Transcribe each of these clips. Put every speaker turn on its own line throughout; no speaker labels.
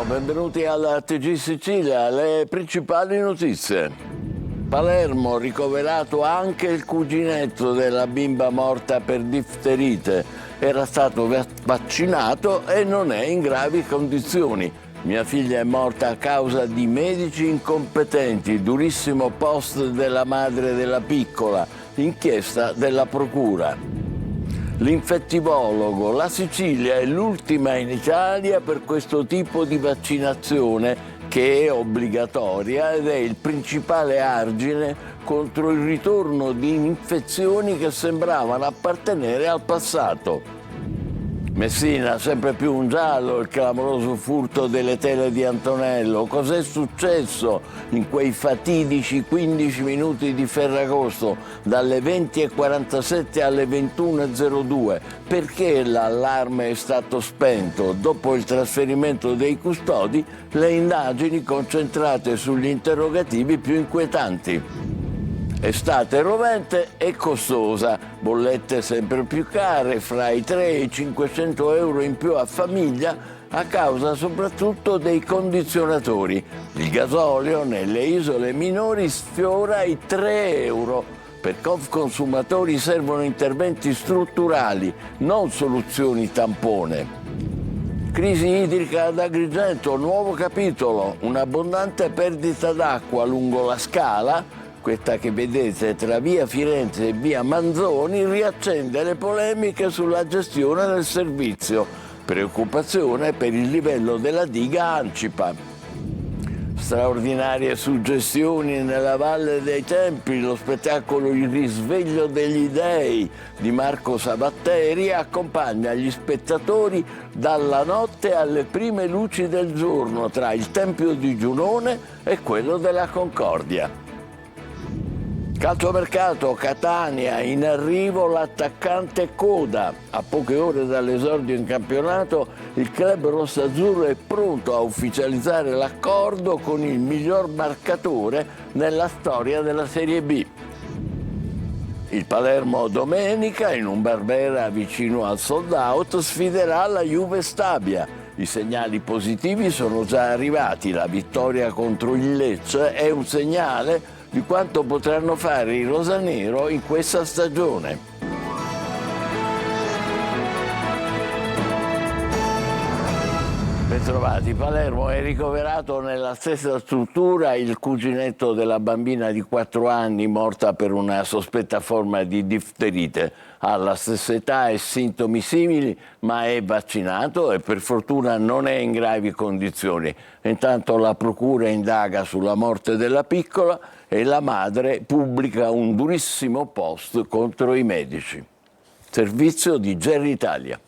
Buongiorno, benvenuti alla TG Sicilia, le principali notizie. Palermo, ricoverato anche il cuginetto della bimba morta per difterite. Era stato vaccinato e non è in gravi condizioni. Mia figlia è morta a causa di medici incompetenti, durissimo post della madre della piccola, inchiesta della procura. L'infettivologo, la Sicilia è l'ultima in Italia per questo tipo di vaccinazione che è obbligatoria ed è il principale argine contro il ritorno di infezioni che sembravano appartenere al passato. Messina, sempre più un giallo, il clamoroso furto delle tele di Antonello. Cos'è successo in quei fatidici 15 minuti di Ferragosto, dalle 20:47 alle 21:02? Perché l'allarme è stato spento? Dopo il trasferimento dei custodi, le indagini concentrate sugli interrogativi più inquietanti. Estate rovente e costosa, bollette sempre più care, fra i 3 e i 500 euro in più a famiglia, a causa soprattutto dei condizionatori. Il gasolio nelle isole minori sfiora i 3 euro. Per Confconsumatori servono interventi strutturali, non soluzioni tampone. Crisi idrica ad Agrigento, nuovo capitolo, un'abbondante perdita d'acqua lungo la scala. Questa che vedete tra via Firenze e via Manzoni riaccende le polemiche sulla gestione del servizio. Preoccupazione per il livello della diga Ancipa. Straordinarie suggestioni nella Valle dei Templi, lo spettacolo Il risveglio degli dei di Marco Sabatteri accompagna gli spettatori dalla notte alle prime luci del giorno tra il Tempio di Giunone e quello della Concordia. Calciomercato, Catania, in arrivo l'attaccante Coda. A poche ore dall'esordio in campionato, il club rossazzurro è pronto a ufficializzare l'accordo con il miglior marcatore nella storia della Serie B. Il Palermo domenica, in un Barbera vicino al Sold Out, sfiderà la Juve Stabia. I segnali positivi sono già arrivati. La vittoria contro il Lecce è un segnale di quanto potranno fare i rosanero in questa stagione. Bentrovati. Palermo è ricoverato nella stessa struttura il cuginetto della bambina di 4 anni morta per una sospetta forma di difterite. Ha la stessa età e sintomi simili, ma è vaccinato e per fortuna non è in gravi condizioni. Intanto la procura indaga sulla morte della piccola e la madre pubblica un durissimo post contro i medici. Servizio di Gerry Italia.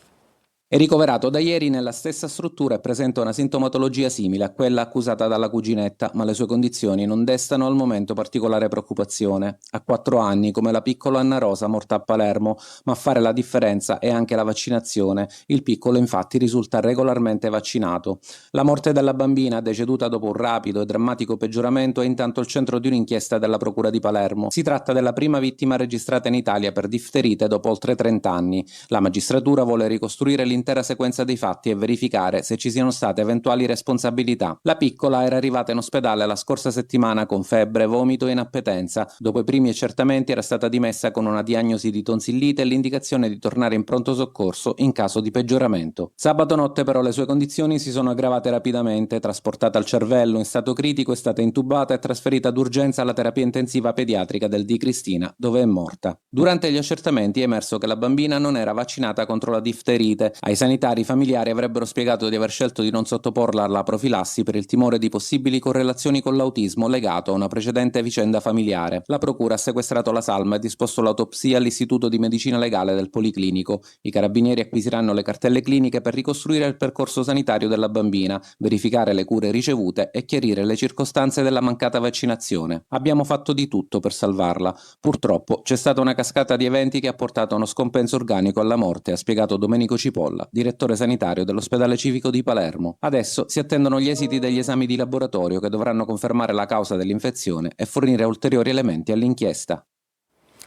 È ricoverato da ieri nella stessa struttura e presenta una sintomatologia simile a quella accusata dalla cuginetta, ma le sue condizioni non destano al momento particolare preoccupazione. Ha 4 anni, come la piccola Anna Rosa morta a Palermo, ma a fare la differenza è anche la vaccinazione. Il piccolo infatti risulta regolarmente vaccinato. La morte della bambina, deceduta dopo un rapido e drammatico peggioramento, è intanto il centro di un'inchiesta della Procura di Palermo. Si tratta della prima vittima registrata in Italia per difterite dopo oltre 30 anni. La magistratura vuole ricostruire l'intera sequenza dei fatti e verificare se ci siano state eventuali responsabilità. La piccola era arrivata in ospedale la scorsa settimana con febbre, vomito e inappetenza. Dopo i primi accertamenti era stata dimessa con una diagnosi di tonsillite e l'indicazione di tornare in pronto soccorso in caso di peggioramento. Sabato notte però le sue condizioni si sono aggravate rapidamente. Trasportata al cervello in stato critico, è stata intubata e trasferita d'urgenza alla terapia intensiva pediatrica del Di Cristina, dove è morta. Durante gli accertamenti è emerso che la bambina non era vaccinata contro la difterite. Ai sanitari familiari avrebbero spiegato di aver scelto di non sottoporla alla profilassi per il timore di possibili correlazioni con l'autismo legato a una precedente vicenda familiare. La procura ha sequestrato la salma e disposto l'autopsia all'Istituto di Medicina Legale del Policlinico. I carabinieri acquisiranno le cartelle cliniche per ricostruire il percorso sanitario della bambina, verificare le cure ricevute e chiarire le circostanze della mancata vaccinazione. Abbiamo fatto di tutto per salvarla. Purtroppo c'è stata una cascata di eventi che ha portato a uno scompenso organico alla morte, ha spiegato Domenico Cipolla, direttore sanitario dell'ospedale civico di Palermo. Adesso si attendono gli esiti degli esami di laboratorio che dovranno confermare la causa dell'infezione e fornire ulteriori elementi all'inchiesta.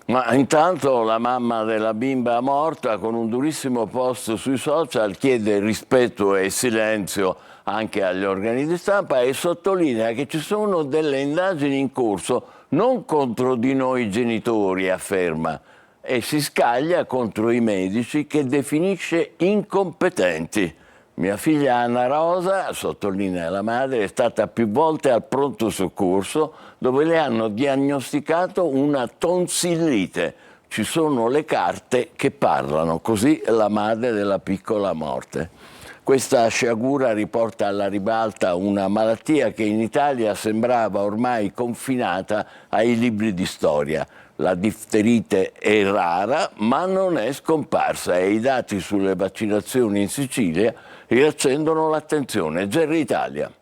Ma intanto la mamma della bimba morta, con un durissimo post sui social, chiede rispetto e silenzio anche agli organi di stampa e sottolinea che ci sono delle indagini in corso non contro di noi genitori, afferma, e si scaglia contro i medici che definisce incompetenti. Mia figlia Anna Rosa, sottolinea la madre, è stata più volte al pronto soccorso dove le hanno diagnosticato una tonsillite. Ci sono le carte che parlano, così la madre della piccola morte. Questa sciagura riporta alla ribalta una malattia che in Italia sembrava ormai confinata ai libri di storia. La difterite è rara, ma non è scomparsa e i dati sulle vaccinazioni in Sicilia riaccendono l'attenzione. Gerry Italia.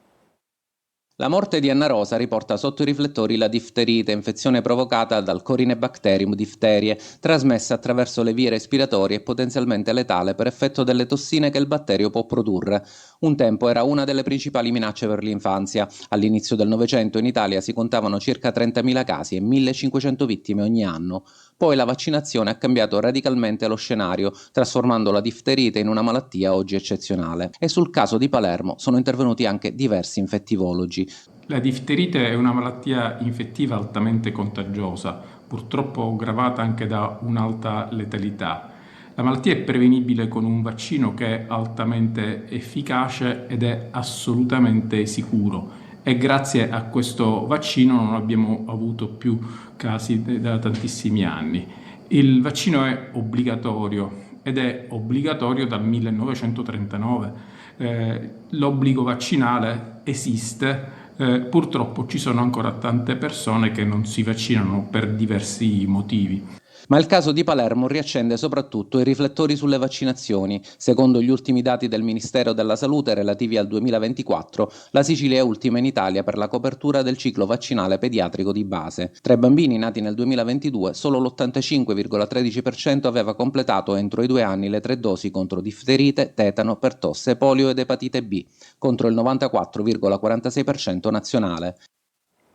La morte di Anna Rosa riporta sotto i riflettori la difterite, infezione provocata dal Corynebacterium diphtheriae, trasmessa attraverso le vie respiratorie e potenzialmente letale per effetto delle tossine che il batterio può produrre. Un tempo era una delle principali minacce per l'infanzia. All'inizio del Novecento in Italia si contavano circa 30.000 casi e 1.500 vittime ogni anno. Poi la vaccinazione ha cambiato radicalmente lo scenario, trasformando la difterite in una malattia oggi eccezionale. E sul caso di Palermo sono intervenuti anche diversi infettivologi.
La difterite è una malattia infettiva altamente contagiosa, purtroppo gravata anche da un'alta letalità. La malattia è prevenibile con un vaccino che è altamente efficace ed è assolutamente sicuro. E grazie a questo vaccino non abbiamo avuto più casi da tantissimi anni. Il vaccino è obbligatorio ed è obbligatorio dal 1939. L'obbligo vaccinale esiste, purtroppo ci sono ancora tante persone che non si vaccinano per diversi motivi.
Ma il caso di Palermo riaccende soprattutto i riflettori sulle vaccinazioni. Secondo gli ultimi dati del Ministero della Salute relativi al 2024, la Sicilia è ultima in Italia per la copertura del ciclo vaccinale pediatrico di base. Tra i bambini nati nel 2022, solo l'85,13% aveva completato entro i 2 anni le 3 dosi contro difterite, tetano, pertosse, polio ed epatite B, contro il 94,46% nazionale.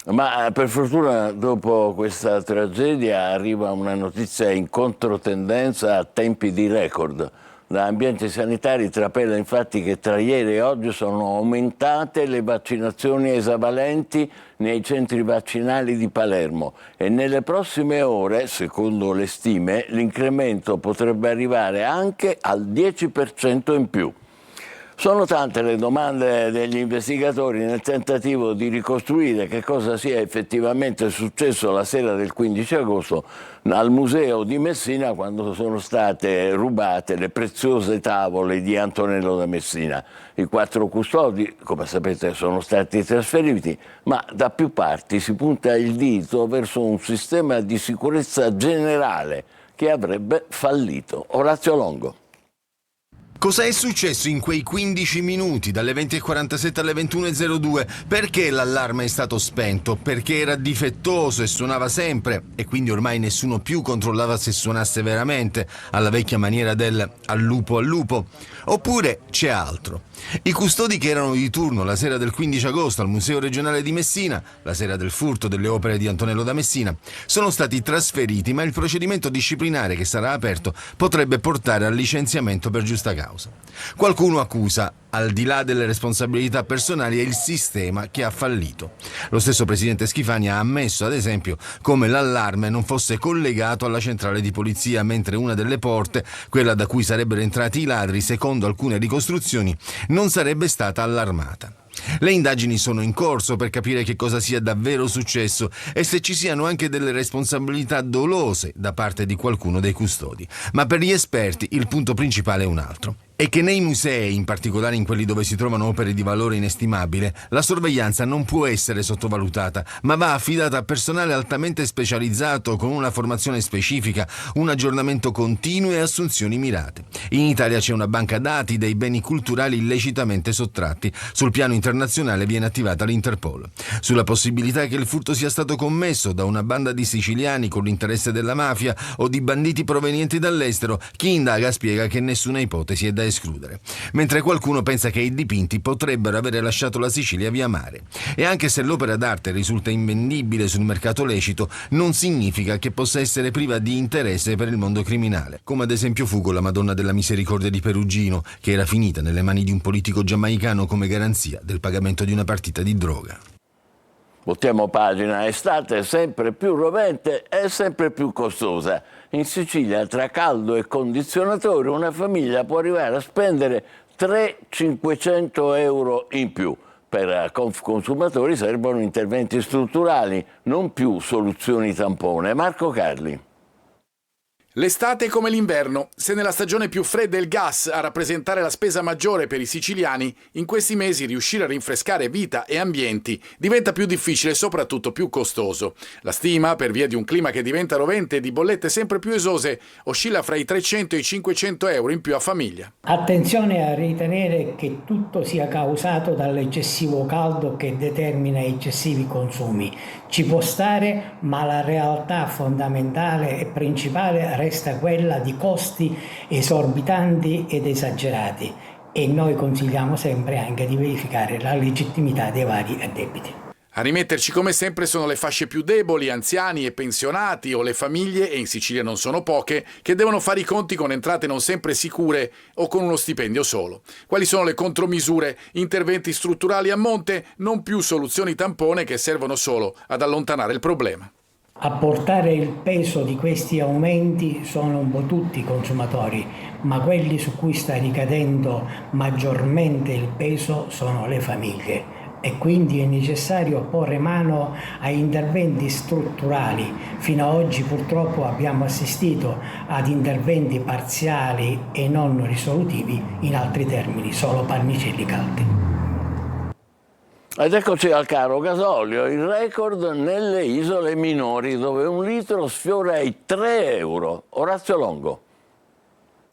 Ma per fortuna dopo questa tragedia arriva una notizia in controtendenza a tempi di record. Da ambienti sanitari trapela infatti che tra ieri e oggi sono aumentate le vaccinazioni esavalenti nei centri vaccinali di Palermo e nelle prossime ore, secondo le stime, l'incremento potrebbe arrivare anche al 10% in più. Sono tante le domande degli investigatori nel tentativo di ricostruire che cosa sia effettivamente successo la sera del 15 agosto al Museo di Messina quando sono state rubate le preziose tavole di Antonello da Messina. I 4 custodi, come sapete, sono stati trasferiti, ma da più parti si punta il dito verso un sistema di sicurezza generale che avrebbe fallito. Orazio Longo.
Cosa è successo in quei 15 minuti, dalle 20.47 alle 21.02? Perché l'allarme è stato spento? Perché era difettoso e suonava sempre e quindi ormai nessuno più controllava se suonasse veramente, alla vecchia maniera del al lupo? Oppure c'è altro? I custodi che erano di turno la sera del 15 agosto al Museo regionale di Messina, la sera del furto delle opere di Antonello da Messina, sono stati trasferiti, ma il procedimento disciplinare che sarà aperto potrebbe portare al licenziamento per giusta causa. Qualcuno accusa, al di là delle responsabilità personali, è il sistema che ha fallito. Lo stesso presidente Schifani ha ammesso, ad esempio, come l'allarme non fosse collegato alla centrale di polizia, mentre una delle porte, quella da cui sarebbero entrati i ladri, secondo alcune ricostruzioni, non sarebbe stata allarmata. Le indagini sono in corso per capire che cosa sia davvero successo e se ci siano anche delle responsabilità dolose da parte di qualcuno dei custodi. Ma per gli esperti il punto principale è un altro. È che nei musei, in particolare in quelli dove si trovano opere di valore inestimabile, la sorveglianza non può essere sottovalutata, ma va affidata a personale altamente specializzato con una formazione specifica, un aggiornamento continuo e assunzioni mirate. In Italia c'è una banca dati dei beni culturali illecitamente sottratti. Sul piano internazionale viene attivata l'Interpol. Sulla possibilità che il furto sia stato commesso da una banda di siciliani con l'interesse della mafia o di banditi provenienti dall'estero, chi indaga spiega che nessuna ipotesi è da escludere, mentre qualcuno pensa che i dipinti potrebbero avere lasciato la Sicilia via mare. E anche se l'opera d'arte risulta invendibile sul mercato lecito, non significa che possa essere priva di interesse per il mondo criminale, come ad esempio fu con la Madonna della Misericordia di Perugino, che era finita nelle mani di un politico giamaicano come garanzia del pagamento di una partita di droga.
Voltiamo pagina. Estate sempre più rovente e sempre più costosa. In Sicilia, tra caldo e condizionatore, una famiglia può arrivare a spendere 300-500 euro in più. Per consumatori servono interventi strutturali, non più soluzioni tampone. Marco Carli.
L'estate è come l'inverno. Se nella stagione più fredda è il gas a rappresentare la spesa maggiore per i siciliani, in questi mesi riuscire a rinfrescare vita e ambienti diventa più difficile e soprattutto più costoso. La stima, per via di un clima che diventa rovente e di bollette sempre più esose, oscilla fra i 300 e i 500 euro in più a famiglia.
Attenzione a ritenere che tutto sia causato dall'eccessivo caldo che determina eccessivi consumi. Ci può stare, ma la realtà fondamentale e principale resta quella di costi esorbitanti ed esagerati, e noi consigliamo sempre anche di verificare la legittimità dei vari addebiti.
A rimetterci come sempre sono le fasce più deboli, anziani e pensionati, o le famiglie, e in Sicilia non sono poche, che devono fare i conti con entrate non sempre sicure o con uno stipendio solo. Quali sono le contromisure? Interventi strutturali a monte, non più soluzioni tampone che servono solo ad allontanare il problema.
A portare il peso di questi aumenti sono un po' tutti i consumatori, ma quelli su cui sta ricadendo maggiormente il peso sono le famiglie. E quindi è necessario porre mano a interventi strutturali. Fino ad oggi purtroppo abbiamo assistito ad interventi parziali e non risolutivi, in altri termini solo pannicelli caldi.
Ed eccoci al caro gasolio, il record nelle isole minori, dove un litro sfiora i 3 euro. Orazio Longo.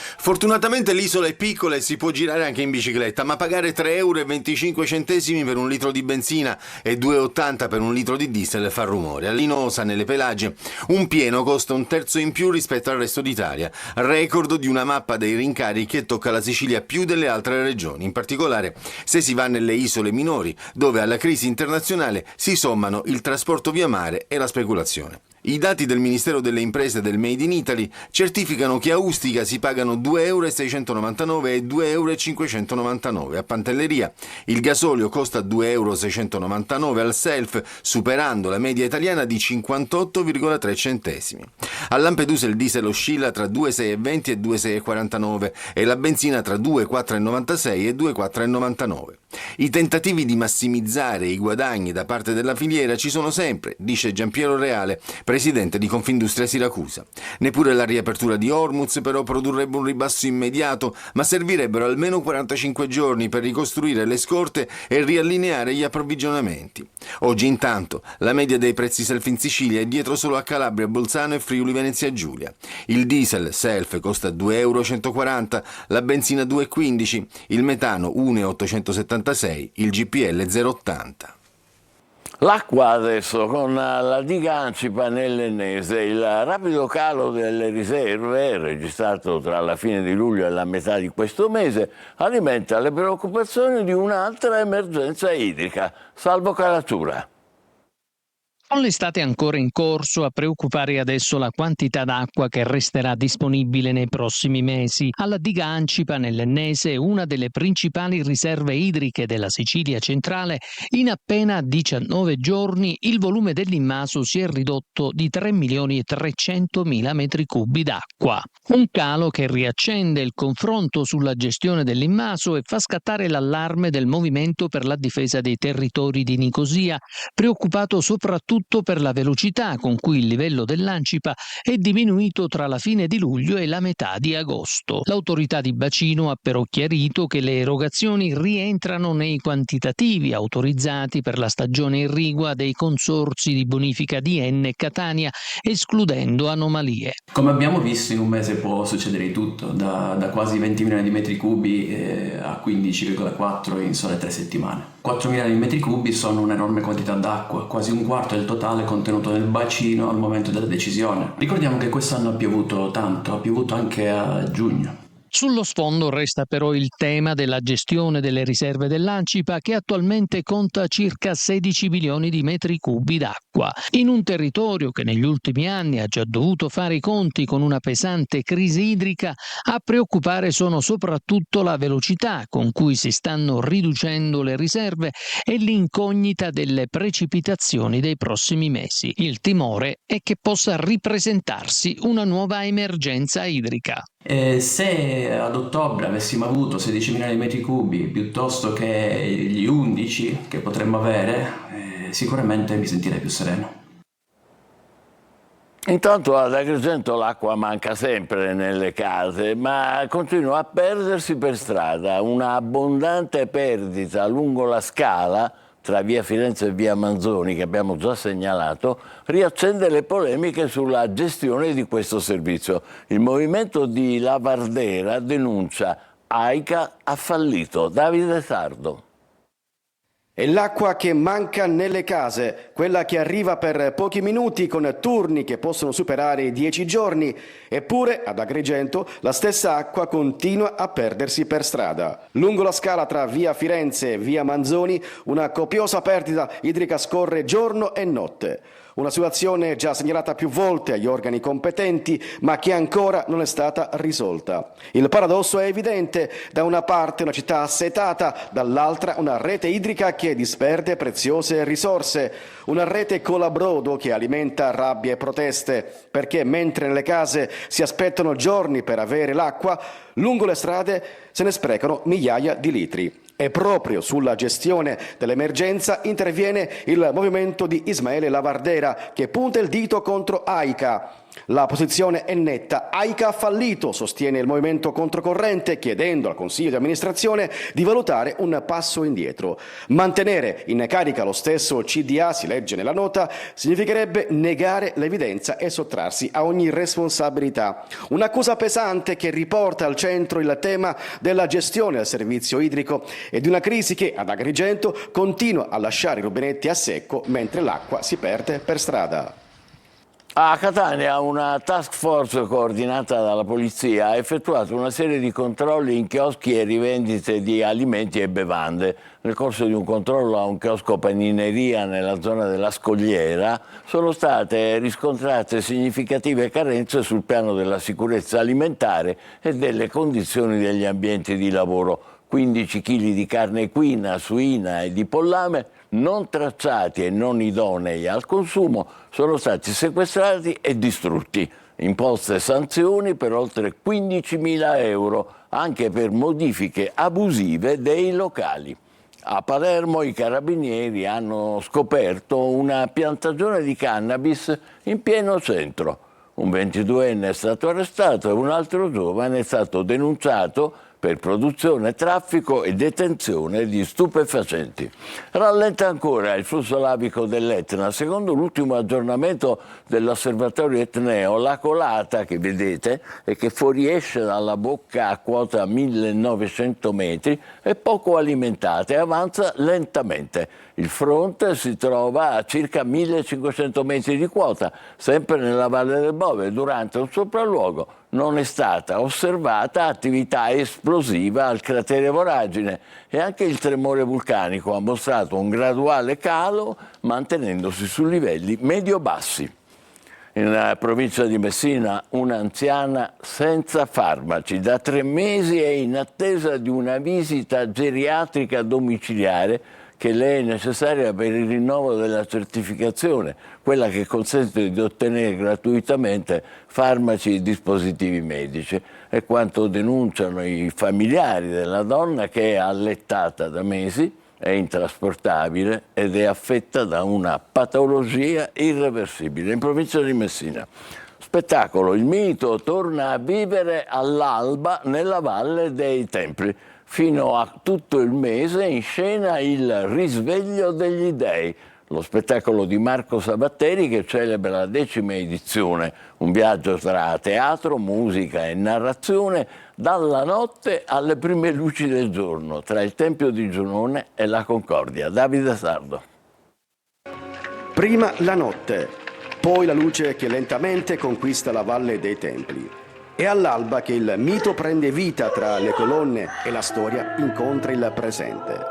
Fortunatamente l'isola è piccola e si può girare anche in bicicletta, ma pagare 3,25 euro per un litro di benzina e 2,80 per un litro di diesel fa rumore. A Linosa, nelle Pelagie, un pieno costa un terzo in più rispetto al resto d'Italia, record di una mappa dei rincari che tocca la Sicilia più delle altre regioni, in particolare se si va nelle isole minori, dove alla crisi internazionale si sommano il trasporto via mare e la speculazione. I dati del Ministero delle Imprese del Made in Italy certificano che a Ustica si pagano 2,699 euro e 2,599 euro. A Pantelleria il gasolio costa 2,699 euro al self, superando la media italiana di 58,3 centesimi. A Lampedusa il diesel oscilla tra 2,620 e 2,649 e la benzina tra 2,496 e 2,499. I tentativi di massimizzare i guadagni da parte della filiera ci sono sempre, dice Giampiero Reale, presidente di Confindustria Siracusa. Neppure la riapertura di Hormuz però produrrebbe un ribasso immediato, ma servirebbero almeno 45 giorni per ricostruire le scorte e riallineare gli approvvigionamenti. Oggi intanto la media dei prezzi self in Sicilia è dietro solo a Calabria, Bolzano e Friuli Venezia Giulia. Il diesel self costa 2,140 euro, la benzina 2,15, il metano 1,876, il GPL 0,80.
L'acqua adesso con la diga Ancipa nell'Ennese. Il rapido calo delle riserve, registrato tra la fine di luglio e la metà di questo mese, alimenta le preoccupazioni di un'altra emergenza idrica. Salvo Calatura.
Con l'estate ancora in corso, a preoccupare adesso la quantità d'acqua che resterà disponibile nei prossimi mesi. Alla diga Ancipa nell'Ennese, una delle principali riserve idriche della Sicilia centrale, in appena 19 giorni il volume dell'immaso si è ridotto di 3.300.000 metri cubi d'acqua. Un calo che riaccende il confronto sulla gestione dell'immaso e fa scattare l'allarme del Movimento per la difesa dei territori di Nicosia, preoccupato soprattutto per la velocità con cui il livello dell'Ancipa è diminuito tra la fine di luglio e la metà di agosto. L'autorità di bacino ha però chiarito che le erogazioni rientrano nei quantitativi autorizzati per la stagione irrigua dei consorzi di bonifica di Enne e Catania, escludendo anomalie.
Come abbiamo visto, in un mese può succedere di tutto, da quasi 20 milioni di metri cubi a 15,4 in sole 3 settimane. 4 milioni di metri cubi sono un'enorme quantità d'acqua, quasi un quarto del totale contenuto nel bacino al momento della decisione. Ricordiamo che quest'anno ha piovuto tanto, ha piovuto anche a giugno.
Sullo sfondo resta però il tema della gestione delle riserve dell'Ancipa, che attualmente conta circa 16 milioni di metri cubi d'acqua, in un territorio che negli ultimi anni ha già dovuto fare i conti con una pesante crisi idrica. A preoccupare sono soprattutto la velocità con cui si stanno riducendo le riserve e l'incognita delle precipitazioni dei prossimi mesi. Il timore è che possa ripresentarsi una nuova emergenza idrica.
Se ad ottobre avessimo avuto 16 milioni di metri cubi piuttosto che gli 11 che potremmo avere, sicuramente mi sentirei più sereno.
Intanto ad Agrigento l'acqua manca sempre nelle case, ma continua a perdersi per strada. Una abbondante perdita lungo la scala tra via Firenze e via Manzoni, che abbiamo già segnalato, riaccende le polemiche sulla gestione di questo servizio. Il movimento di Lavardera denuncia AICA ha fallito. Davide Sardo.
È l'acqua che manca nelle case, quella che arriva per pochi minuti con turni che possono superare i 10 giorni. Eppure ad Agrigento la stessa acqua continua a perdersi per strada. Lungo la scala tra via Firenze e via Manzoni una copiosa perdita idrica scorre giorno e notte. Una situazione già segnalata più volte agli organi competenti, ma che ancora non è stata risolta. Il paradosso è evidente: da una parte una città assetata, dall'altra una rete idrica che disperde preziose risorse. Una rete colabrodo che alimenta rabbia e proteste, perché mentre nelle case si aspettano giorni per avere l'acqua, lungo le strade se ne sprecano migliaia di litri. E proprio sulla gestione dell'emergenza interviene il movimento di Ismaele Lavardera, che punta il dito contro AICA. La posizione è netta: AICA ha fallito, sostiene il movimento controcorrente, chiedendo al Consiglio di amministrazione di valutare un passo indietro. Mantenere in carica lo stesso CDA, si legge nella nota, significherebbe negare l'evidenza e sottrarsi a ogni responsabilità. Un'accusa pesante che riporta al centro il tema della gestione del servizio idrico e di una crisi che ad Agrigento continua a lasciare i rubinetti a secco mentre l'acqua si perde per strada.
A Catania una task force coordinata dalla polizia ha effettuato una serie di controlli in chioschi e rivendite di alimenti e bevande. Nel corso di un controllo a un chiosco panineria nella zona della Scogliera sono state riscontrate significative carenze sul piano della sicurezza alimentare e delle condizioni degli ambienti di lavoro. 15 kg di carne equina, suina e di pollame non tracciati e non idonei al consumo sono stati sequestrati e distrutti. Imposte sanzioni per oltre 15.000 euro, anche per modifiche abusive dei locali. A Palermo i carabinieri hanno scoperto una piantagione di cannabis in pieno centro. Un 22enne è stato arrestato e un altro giovane è stato denunciato per produzione, traffico e detenzione di stupefacenti. Rallenta ancora il flusso lavico dell'Etna. Secondo l'ultimo aggiornamento dell'osservatorio etneo, la colata che vedete e che fuoriesce dalla bocca a quota 1900 metri è poco alimentata e avanza lentamente. Il fronte si trova a circa 1500 metri di quota, sempre nella Valle del Bove. Durante un sopralluogo non è stata osservata attività esplosiva al cratere Voragine e anche il tremore vulcanico ha mostrato un graduale calo mantenendosi su livelli medio-bassi. In provincia di Messina un'anziana senza farmaci da 3 mesi è in attesa di una visita geriatrica domiciliare che le è necessaria per il rinnovo della certificazione, quella che consente di ottenere gratuitamente farmaci e dispositivi medici. È quanto denunciano i familiari della donna, che è allettata da mesi, è intrasportabile ed è affetta da una patologia irreversibile. In provincia di Messina. Spettacolo, il mito torna a vivere all'alba nella Valle dei Templi. Fino a tutto il mese in scena il Risveglio degli Dei, lo spettacolo di Marco Sabatteri che celebra la 10ª edizione, un viaggio tra teatro, musica e narrazione dalla notte alle prime luci del giorno, tra il Tempio di Giunone e la Concordia. Davide Sardo.
Prima la notte, poi la luce che lentamente conquista la Valle dei Templi. È all'alba che il mito prende vita tra le colonne e la storia incontra il presente.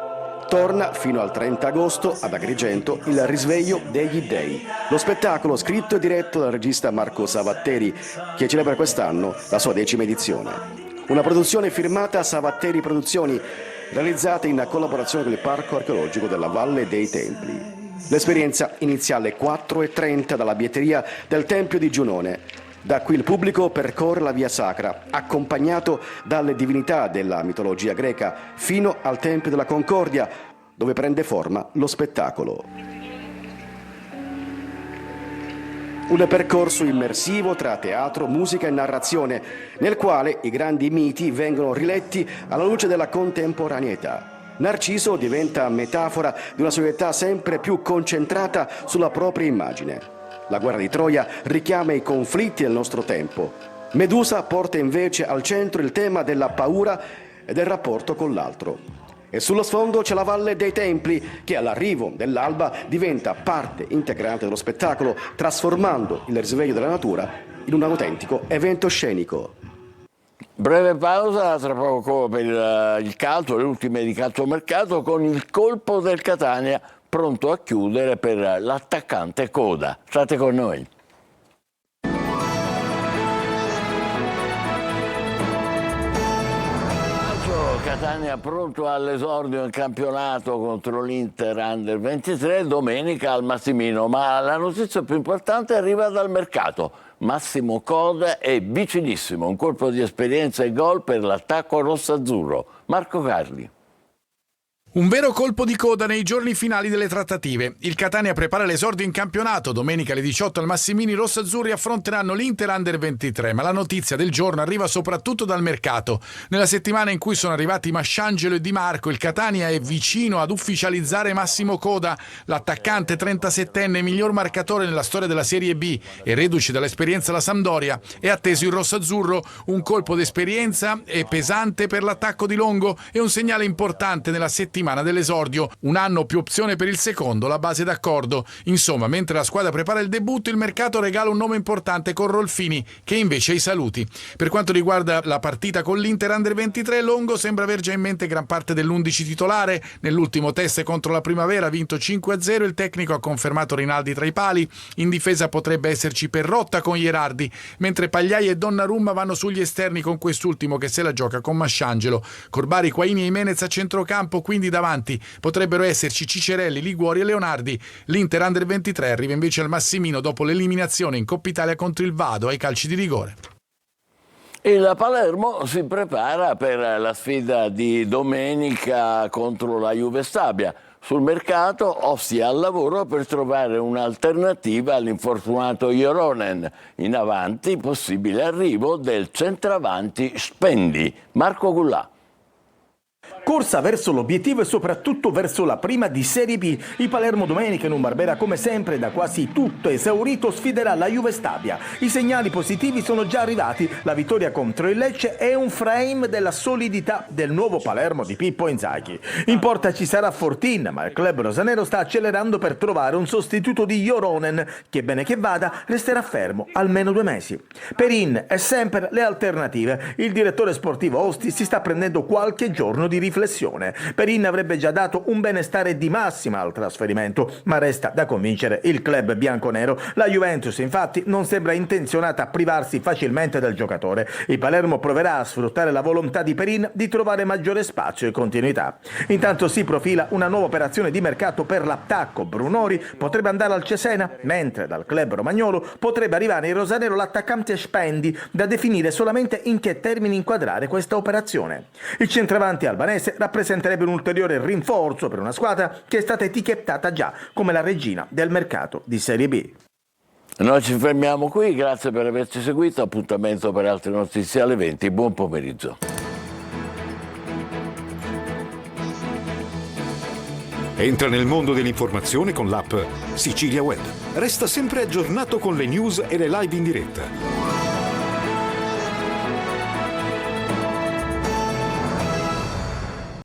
Torna fino al 30 agosto ad Agrigento il Risveglio degli Dei, lo spettacolo scritto e diretto dal regista Marco Savatteri, che celebra quest'anno la sua 10ª edizione. Una produzione firmata Savatteri Produzioni, realizzata in collaborazione con il Parco Archeologico della Valle dei Templi. L'esperienza inizia alle 4:30 dalla bietteria del Tempio di Giunone. Da qui il pubblico percorre la via sacra, accompagnato dalle divinità della mitologia greca, fino al Tempio della Concordia, dove prende forma lo spettacolo. Un percorso immersivo tra teatro, musica e narrazione, nel quale i grandi miti vengono riletti alla luce della contemporaneità. Narciso diventa metafora di una società sempre più concentrata sulla propria immagine. La guerra di Troia richiama i conflitti del nostro tempo. Medusa porta invece al centro il tema della paura e del rapporto con l'altro. E sullo sfondo c'è la Valle dei Templi, che all'arrivo dell'alba diventa parte integrante dello spettacolo, trasformando il risveglio della natura in un autentico evento scenico.
Breve pausa, tra poco per il calcio, le ultime di calciomercato, con il colpo del Catania pronto a chiudere per l'attaccante Coda. State con noi. Catania pronto all'esordio in campionato contro l'Inter Under 23 domenica al Massimino, ma la notizia più importante arriva dal mercato. Massimo Coda è vicinissimo, un colpo di esperienza e gol per l'attacco rosso-azzurro. Marco Carli.
Un vero colpo di coda nei giorni finali delle trattative. Il Catania prepara l'esordio in campionato. Domenica alle 18 al Massimini i rossazzurri affronteranno l'Inter Under 23, ma la notizia del giorno arriva soprattutto dal mercato. Nella settimana in cui sono arrivati Masciangelo e Di Marco, il Catania è vicino ad ufficializzare Massimo Coda, l'attaccante 37enne, miglior marcatore nella storia della Serie B e reduce dall'esperienza alla Sampdoria. È atteso il rossazzurro, un colpo d'esperienza e pesante per l'attacco di Longo e un segnale importante nella settimana dell'esordio. Un anno più opzione per il secondo, la base d'accordo. Insomma, mentre la squadra prepara il debutto, il mercato regala un nome importante con Rolfini, che invece ha i saluti. Per quanto riguarda la partita con l'Inter Under 23, Longo sembra aver già in mente gran parte dell'11 titolare. Nell'ultimo test contro la Primavera ha vinto 5-0, il tecnico ha confermato Rinaldi tra i pali. In difesa potrebbe esserci Perrotta con Ierardi, mentre Pagliai e Donnarumma vanno sugli esterni con quest'ultimo che se la gioca con Masciangelo. Corbari, Quaini e Jimenez a centrocampo, quindi davanti potrebbero esserci Cicerelli, Liguori e Leonardi. L'Inter Under 23 arriva invece al Massimino dopo l'eliminazione in Coppa Italia contro il Vado ai calci di rigore.
Il Palermo si prepara per la sfida di domenica contro la Juve Stabia. Sul mercato Ossi al lavoro per trovare un'alternativa all'infortunato Joronen. In avanti possibile arrivo del centravanti Spendi. Marco Gullà.
Corsa verso l'obiettivo e soprattutto verso la prima di Serie B. Il Palermo domenica in un Barbera come sempre da quasi tutto esaurito sfiderà la Juve Stabia. I segnali positivi sono già arrivati, la vittoria contro il Lecce è un frame della solidità del nuovo Palermo di Pippo Inzaghi. In porta ci sarà Fortin, ma il club rosanero sta accelerando per trovare un sostituto di Joronen che bene che vada resterà fermo almeno 2 mesi. Perin è sempre le alternative. Il direttore sportivo Osti si sta prendendo qualche giorno di riflessione. Perin avrebbe già dato un benestare di massima al trasferimento, ma resta da convincere il club bianconero. La Juventus infatti non sembra intenzionata a privarsi facilmente del giocatore. Il Palermo proverà a sfruttare la volontà di Perin di trovare maggiore spazio e continuità. Intanto si profila una nuova operazione di mercato per l'attacco. Brunori potrebbe andare al Cesena, mentre dal club romagnolo potrebbe arrivare in rosanero l'attaccante Spendi, da definire solamente in che termini inquadrare questa operazione. Il centravanti albanese rappresenterebbe un ulteriore rinforzo per una squadra che è stata etichettata già come la regina del mercato di Serie B.
Noi ci fermiamo qui, grazie per averci seguito, appuntamento per altre notizie alle 20, buon pomeriggio.
Entra nel mondo dell'informazione con l'app Sicilia Web. Resta sempre aggiornato con le news e le live in diretta.